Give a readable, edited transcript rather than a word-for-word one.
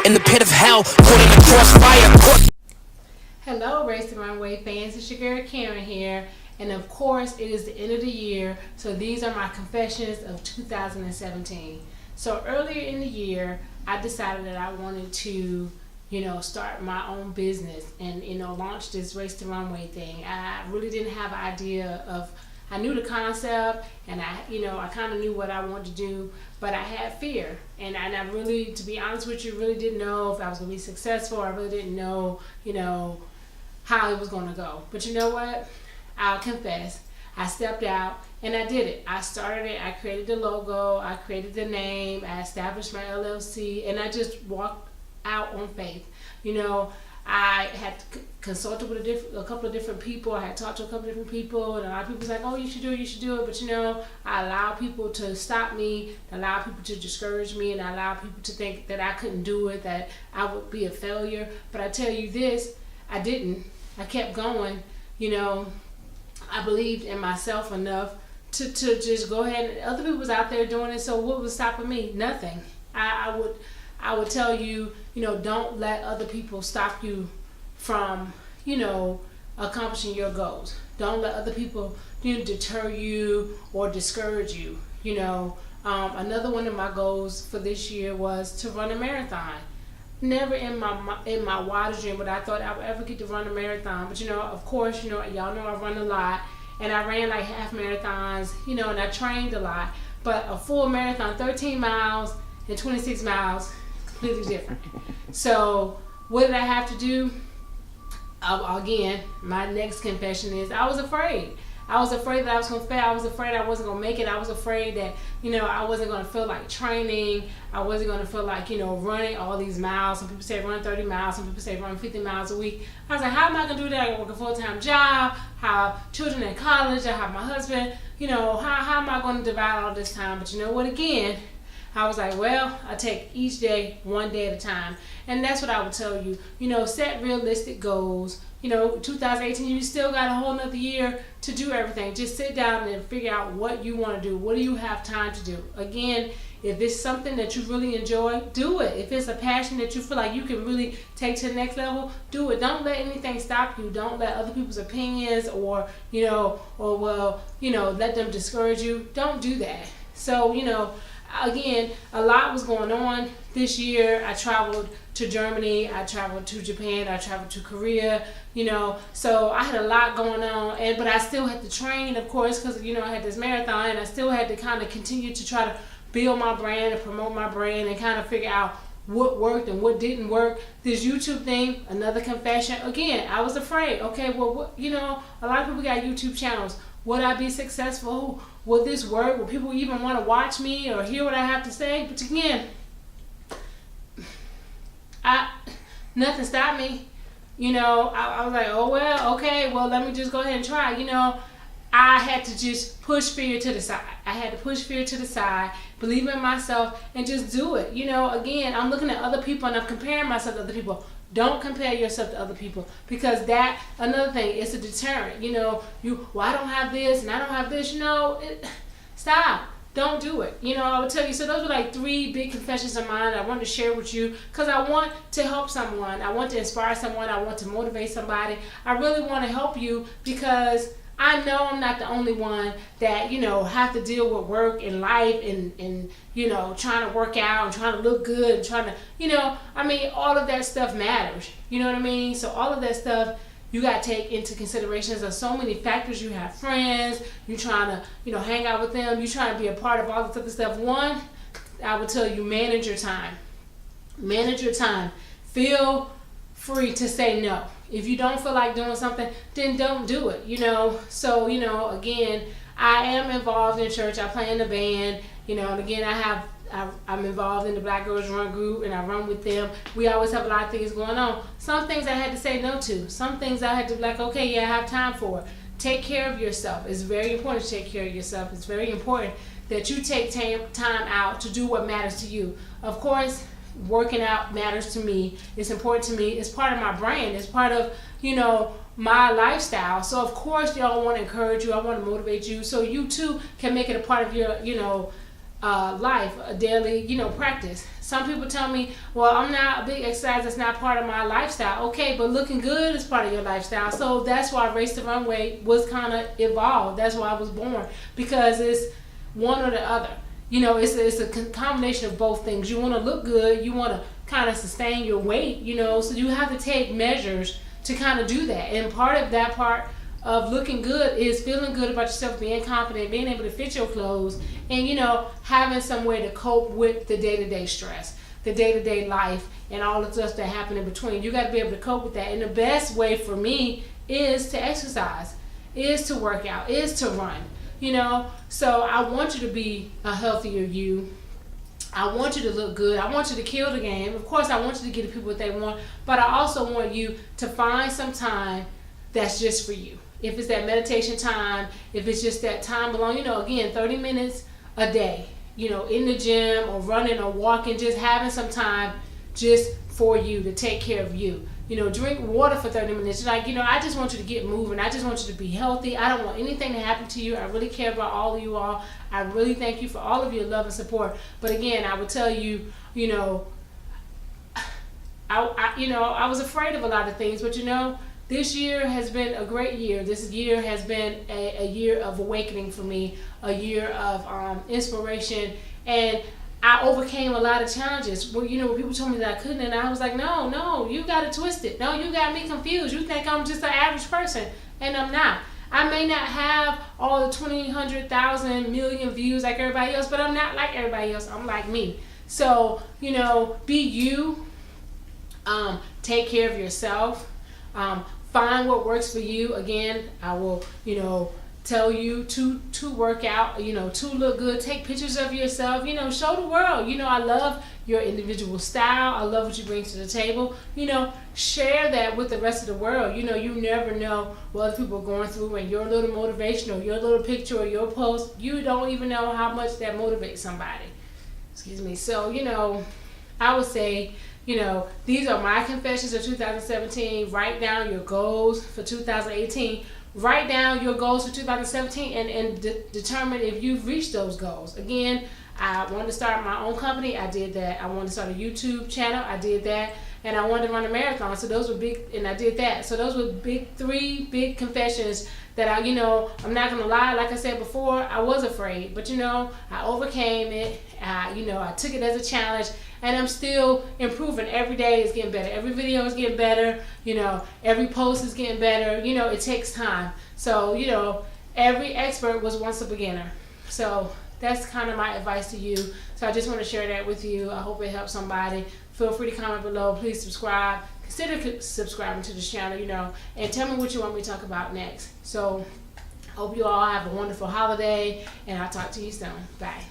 in the pit of hell, caught in the crossfire. Hello, Racetorunway fans. It's your girl Karen here, and of course, it is the end of the year, so these are my confessions of 2017. So earlier in the year, I decided that I wanted to, start my own business and, launch this Race to Runway thing. I really didn't have an idea of, I knew the concept and I kind of knew what I wanted to do, but I had fear. And I really, to be honest with you, really didn't know if I was going to be successful. I really didn't know, how it was going to go. But you know what? I'll confess. I stepped out and I did it. I started it. I created the logo. I created the name. I established my LLC, and I just walked out on faith. I had consulted with a couple of different people. I had talked to a couple of different people, and a lot of people was like, "Oh, you should do it." But I allow people to stop me, allow people to discourage me, and I allow people to think that I couldn't do it, that I would be a failure. But I tell you this, I didn't. I kept going. I believed in myself enough to just go ahead. And other people was out there doing it, so what was stopping me? Nothing. I would tell you, don't let other people stop you from, accomplishing your goals. Don't let other people deter you or discourage you. Another one of my goals for this year was to run a marathon. Never in my wildest dream would I thought I would ever get to run a marathon. But of course, y'all know I run a lot, and I ran like half marathons, and I trained a lot. But a full marathon, 13 miles and 26 miles, completely different. So what did I have to do? Again, my next confession is I was afraid. I was afraid that I was going to fail. I was afraid I wasn't going to make it. I was afraid that, I wasn't going to feel like training. I wasn't going to feel like, running all these miles. Some people say run 30 miles. Some people say run 50 miles a week. I was like, how am I going to do that? I work a full-time job. I have children in college. I have my husband. How am I going to divide all this time? But you know what? Again, I was like, well, I take each day one day at a time. And that's what I would tell you. Set realistic goals. 2018, you still got a whole nother year to do everything. Just sit down and figure out what you want to do. What do you have time to do? Again, if it's something that you really enjoy, do it. If it's a passion that you feel like you can really take to the next level, do it. Don't let anything stop you. Don't let other people's opinions or let them discourage you. Don't do that. So, again, a lot was going on this year. I traveled to Germany, I traveled to Japan, I traveled to Korea, so I had a lot going on, but I still had to train, of course, because, I had this marathon, and I still had to kind of continue to try to build my brand and promote my brand and kind of figure out what worked and what didn't work. This YouTube thing, another confession. Again, I was afraid. Okay, well, a lot of people got YouTube channels. Would I be successful? Will this work? Will people even want to watch me or hear what I have to say? But again, nothing stopped me. I was like, oh, well, okay, well, let me just go ahead and try. I had to just push fear to the side. I had to push fear to the side, believe in myself, and just do it. Again, I'm looking at other people and I'm comparing myself to other people. Don't compare yourself to other people, because another thing, it's a deterrent. Well, I don't have this and I don't have this. Stop. Don't do it. I would tell you. So those were like 3 big confessions of mine I wanted to share with you, because I want to help someone. I want to inspire someone. I want to motivate somebody. I really want to help you, because I know I'm not the only one that, have to deal with work and life and trying to work out and trying to look good and trying to, all of that stuff matters. You know what I mean? So all of that stuff you got to take into consideration. There's so many factors. You have friends, you're trying to, hang out with them, you're trying to be a part of all this other stuff. One, I would tell you, manage your time. Manage your time. Feel free to say no. If you don't feel like doing something, then don't do it, So, again, I am involved in church. I play in the band, and again, I'm involved in the Black Girls Run group, and I run with them. We always have a lot of things going on. Some things I had to say no to. Some things I had to be like, okay, yeah, I have time for it. Take care of yourself. It's very important to take care of yourself. It's very important that you take time out to do what matters to you. Of course, working out matters to me. It's important to me. It's part of my brand. It's part of, my lifestyle. So of course, y'all want to encourage you. I want to motivate you, so you too can make it a part of your, life, a daily, practice. Some people tell me, well, I'm not a big exercise, that's not part of my lifestyle. Okay, but looking good is part of your lifestyle. So that's why Race the Runway was kind of evolved. That's why I was born, because it's one or the other. It's a combination of both things. You want to look good, you want to kind of sustain your weight, so you have to take measures to kind of do that. And part of looking good is feeling good about yourself, being confident, being able to fit your clothes, and having some way to cope with the day-to-day stress, the day-to-day life, and all the stuff that happen in between. You got to be able to cope with that. And the best way for me is to exercise, is to work out, is to run. So I want you to be a healthier you. I want you to look good. I want you to kill the game. Of course, I want you to get the people what they want, but I also want you to find some time that's just for you. If it's that meditation time, if it's just that time alone, again, 30 minutes a day, in the gym or running or walking, just having some time just for you, to take care of you. Drink water for 30 minutes. I just want you to get moving. I just want you to be healthy. I don't want anything to happen to you. I really care about all of you all. I really thank you for all of your love and support. But again, I would tell you, I was afraid of a lot of things, but this year has been a great year. This year has been a year of awakening for me, a year of inspiration, and I overcame a lot of challenges. When people told me that I couldn't, and I was like, no, you got it twisted. No, you got me confused. You think I'm just an average person, and I'm not. I may not have all the 20, 100,000, million views like everybody else, but I'm not like everybody else. I'm like me. So, be you. Take care of yourself. Find what works for you. Again, I will, tell you to work out, to look good. Take pictures of yourself, show the world. I love your individual style. I love what you bring to the table. Share that with the rest of the world. You never know what other people are going through, and your little motivation or your little picture or your post, you don't even know how much that motivates somebody. Excuse me. So, I would say, these are my confessions of 2017. Write down your goals for 2018. Write down your goals for 2017 and determine if you've reached those goals. Again, I wanted to start my own company. I did that. I wanted to start a YouTube channel. I did that. And I wanted to run a marathon. So those were big, and I did that. So those were three big confessions that I'm not going to lie. Like I said before, I was afraid. But, I overcame it. I took it as a challenge. And I'm still improving. Every day is getting better. Every video is getting better. Every post is getting better. It takes time. So, every expert was once a beginner. So that's kind of my advice to you. So I just want to share that with you. I hope it helps somebody. Feel free to comment below. Please subscribe. Consider subscribing to this channel, and tell me what you want me to talk about next. So hope you all have a wonderful holiday, and I'll talk to you soon. Bye.